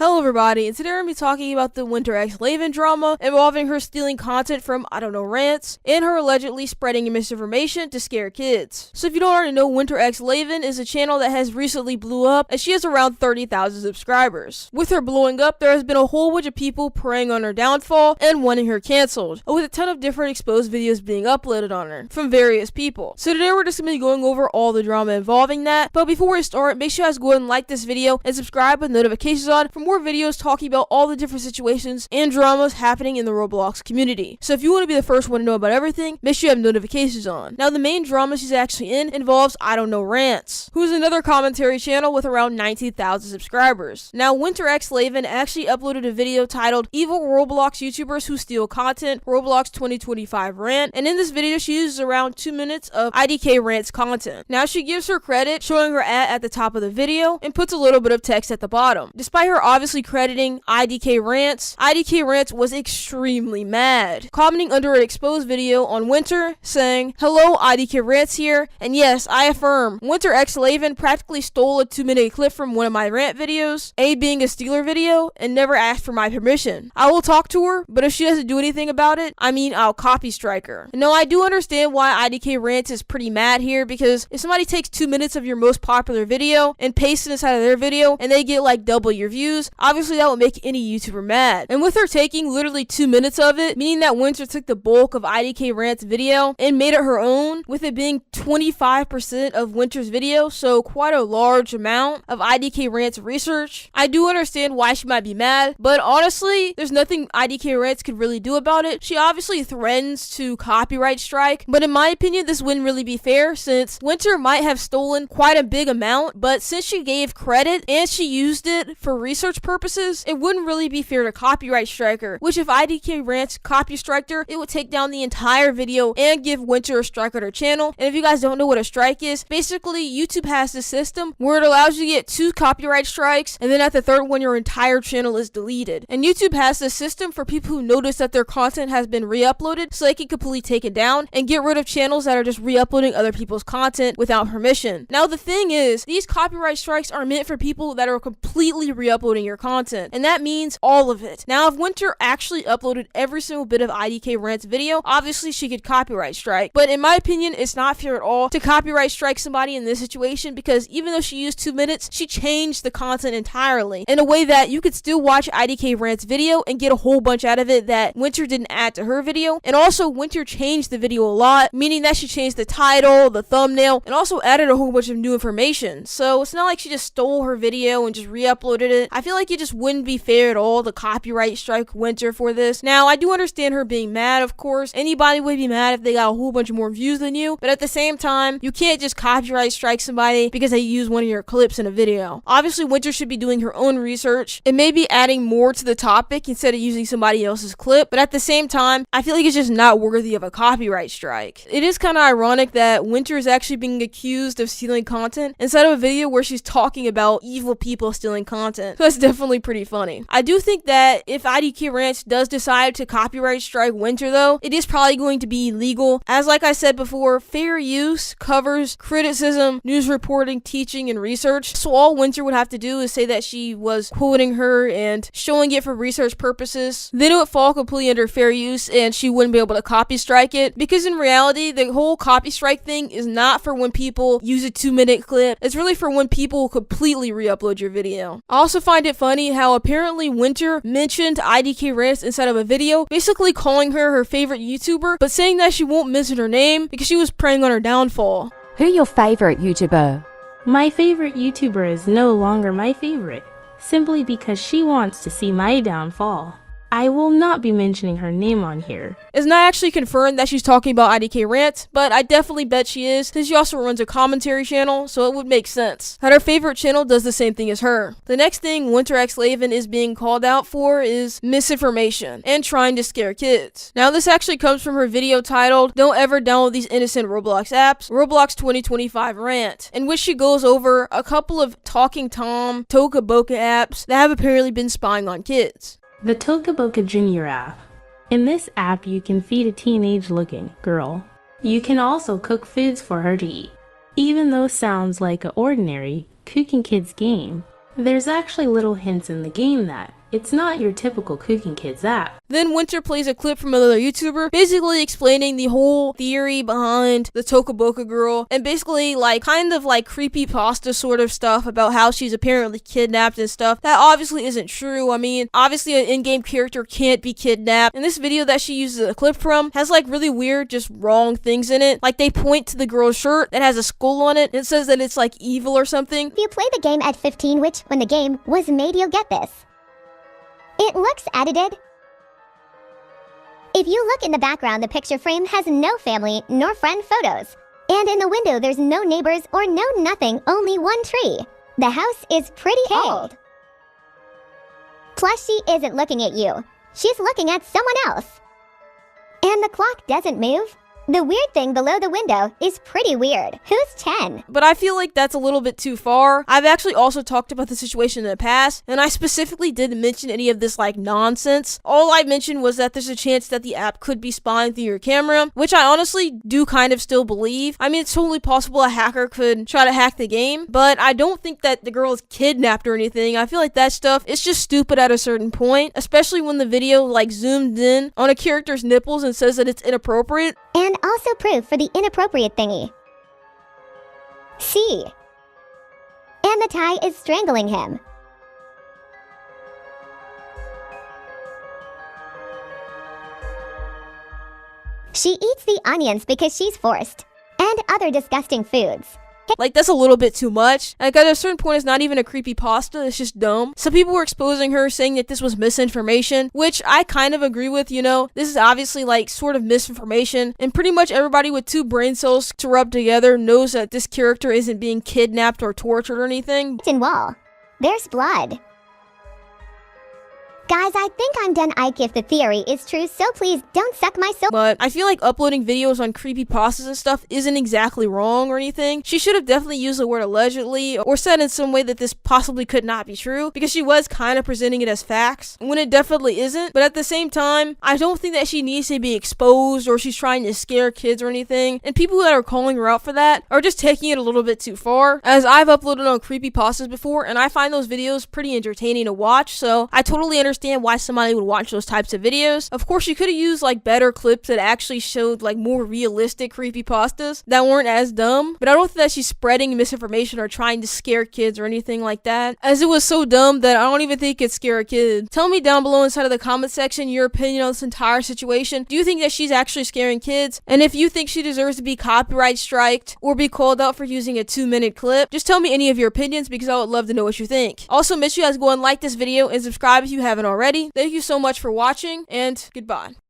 Hello everybody, and today we're going to be talking about the Winterxlaven drama involving her stealing content from, rants, and her allegedly spreading misinformation to scare kids. So if you don't already know, Winterxlaven is a channel that has recently blew up, and she has around 30,000 subscribers. With her blowing up, there has been a whole bunch of people preying on her downfall and wanting her cancelled, with a ton of different exposed videos being uploaded on her from various people. So today we're just going to be going over all the drama involving that, but before we start, make sure you guys go ahead and like this video and subscribe with notifications on for more videos talking about all the different situations and dramas happening in the Roblox community. So if you want to be the first one to know about everything, make sure you have notifications on. Now the main drama she's actually in involves rants, who is another commentary channel with around 19,000 subscribers. Now Winterxlaven actually uploaded a video titled Evil Roblox YouTubers Who Steal Content, Roblox 2025 Rant, and in this video she uses around 2 minutes of idkrants content. Now she gives her credit, showing her at the top of the video, and puts a little bit of text at the bottom. Despite her obviously crediting idkrants was extremely mad, commenting under an exposed video on Winter, saying, "Hello, idkrants here, and yes, I affirm, Winterxlaven practically stole a 2-minute clip from one of my rant videos, A being a stealer video, and never asked for my permission. I will talk to her, but if she doesn't do anything about it, I'll copy strike her." Now, I do understand why idkrants is pretty mad here, because if somebody takes 2 minutes of your most popular video and pastes it inside of their video, and they get like double your views, obviously that would make any YouTuber mad. And with her taking literally 2 minutes of it, meaning that Winter took the bulk of idkrants video and made it her own, with it being 25% of Winter's video, so quite a large amount of idkrants research, I do understand why she might be mad, but honestly, there's nothing idkrants could really do about it. She obviously threatens to copyright strike, but in my opinion, this wouldn't really be fair, since Winter might have stolen quite a big amount, but since she gave credit and she used it for research purposes, it wouldn't really be fair to copyright strike her, which if idkrants copy striked her, it would take down the entire video and give Winter a strike on her channel. And if you guys don't know what a strike is, basically YouTube has this system where it allows you to get 2 copyright strikes, and then at the third one your entire channel is deleted. And YouTube has this system for people who notice that their content has been re-uploaded, so they can completely take it down and get rid of channels that are just re-uploading other people's content without permission. Now the thing is, these copyright strikes are meant for people that are completely re-uploading your content, and that means all of it. Now if Winter actually uploaded every single bit of idkrants video, obviously she could copyright strike, but in my opinion it's not fair at all to copyright strike somebody in this situation, because even though she used 2 minutes, she changed the content entirely in a way that you could still watch idkrants video and get a whole bunch out of it that Winter didn't add to her video. And also Winter changed the video a lot, meaning that she changed the title, the thumbnail, and also added a whole bunch of new information. So it's not like she just stole her video and just re-uploaded it. I feel like it just wouldn't be fair at all to copyright strike Winter for this. Now I do understand her being mad, of course. Anybody would be mad if they got a whole bunch more views than you, but at the same time, you can't just copyright strike somebody because they use one of your clips in a video. Obviously Winter should be doing her own research and maybe adding more to the topic instead of using somebody else's clip, but at the same time, I feel like it's just not worthy of a copyright strike. It is kind of ironic that Winter is actually being accused of stealing content instead of a video where she's talking about evil people stealing content. So that's definitely pretty funny. I do think that if idkrants does decide to copyright strike Winter though, it is probably going to be illegal, as like I said before, fair use covers criticism, news reporting, teaching, and research. So all Winter would have to do is say that she was quoting her and showing it for research purposes. Then it would fall completely under fair use and she wouldn't be able to copy strike it, because in reality the whole copy strike thing is not for when people use a 2-minute clip. It's really for when people completely re-upload your video. I also find it funny how apparently Winter mentioned idkrants inside of a video, basically calling her favorite YouTuber, but saying that she won't mention her name because she was preying on her downfall. Who's your favorite YouTuber? My favorite YouTuber is no longer my favorite, simply because she wants to see my downfall. I will not be mentioning her name on here. It's not actually confirmed that she's talking about idkrants, but I definitely bet she is, since she also runs a commentary channel, so it would make sense that her favorite channel does the same thing as her. The next thing Winterxlaven is being called out for is misinformation and trying to scare kids. Now this actually comes from her video titled "Don't Ever Download These Innocent Roblox Apps, Roblox 2025 Rant," in which she goes over a couple of Talking Tom, Toca Boca apps that have apparently been spying on kids. The Toca Boca Junior app. In this app, you can feed a teenage-looking girl. You can also cook foods for her to eat. Even though it sounds like an ordinary cooking kids game, There's actually little hints in the game that it's not your typical cooking kids app. Then Winter plays a clip from another YouTuber basically explaining the whole theory behind the Tokaboka girl and basically like kind of like creepypasta sort of stuff about how she's apparently kidnapped and stuff. That obviously isn't true. I mean, obviously an in-game character can't be kidnapped. And this video that she uses a clip from has like really weird, just wrong things in it. Like they point to the girl's shirt that has a skull on it and it says that it's like evil or something. If you play the game at 15, which when the game was made, you'll get this. It looks edited. If you look in the background, the picture frame has no family nor friend photos. And in the window, there's no neighbors or no nothing, only one tree. The house is pretty old. Plus, she isn't looking at you. She's looking at someone else. And the clock doesn't move. The weird thing below the window is pretty weird. Who's 10? But I feel like that's a little bit too far. I've actually also talked about the situation in the past, and I specifically didn't mention any of this like nonsense. All I mentioned was that there's a chance that the app could be spying through your camera, which I honestly do kind of still believe. I mean, it's totally possible a hacker could try to hack the game, but I don't think that the girl is kidnapped or anything. I feel like that stuff is just stupid at a certain point, especially when the video like zoomed in on a character's nipples and says that it's inappropriate. And also proof for the inappropriate thingy. C. And the tie is strangling him. She eats the onions because she's forced. And other disgusting foods. Like, that's a little bit too much. Like, at a certain point, it's not even a creepypasta, it's just dumb. Some people were exposing her, saying that this was misinformation, which I kind of agree with, you know. This is obviously, like, sort of misinformation, and pretty much everybody with two brain cells to rub together knows that this character isn't being kidnapped or tortured or anything. In wall. There's blood. Guys, I think I'm done Ike if the theory is true, so please don't suck my soul. But I feel like uploading videos on creepypastas and stuff isn't exactly wrong or anything. She should have definitely used the word allegedly or said in some way that this possibly could not be true, because she was kind of presenting it as facts when it definitely isn't. But at the same time, I don't think that she needs to be exposed or she's trying to scare kids or anything. And people that are calling her out for that are just taking it a little bit too far, as I've uploaded on creepypastas before and I find those videos pretty entertaining to watch, so I totally understand why somebody would watch those types of videos. Of course, you could have used like better clips that actually showed like more realistic creepypastas that weren't as dumb, but I don't think that she's spreading misinformation or trying to scare kids or anything like that, as it was so dumb that I don't even think it'd scare a kid. Tell me down below inside of the comment section your opinion on this entire situation. Do you think that she's actually scaring kids? And if you think she deserves to be copyright striked or be called out for using a 2-minute clip, just tell me any of your opinions, because I would love to know what you think. Also, make sure you guys go and like this video and subscribe if you haven't already. Thank you so much for watching, and goodbye.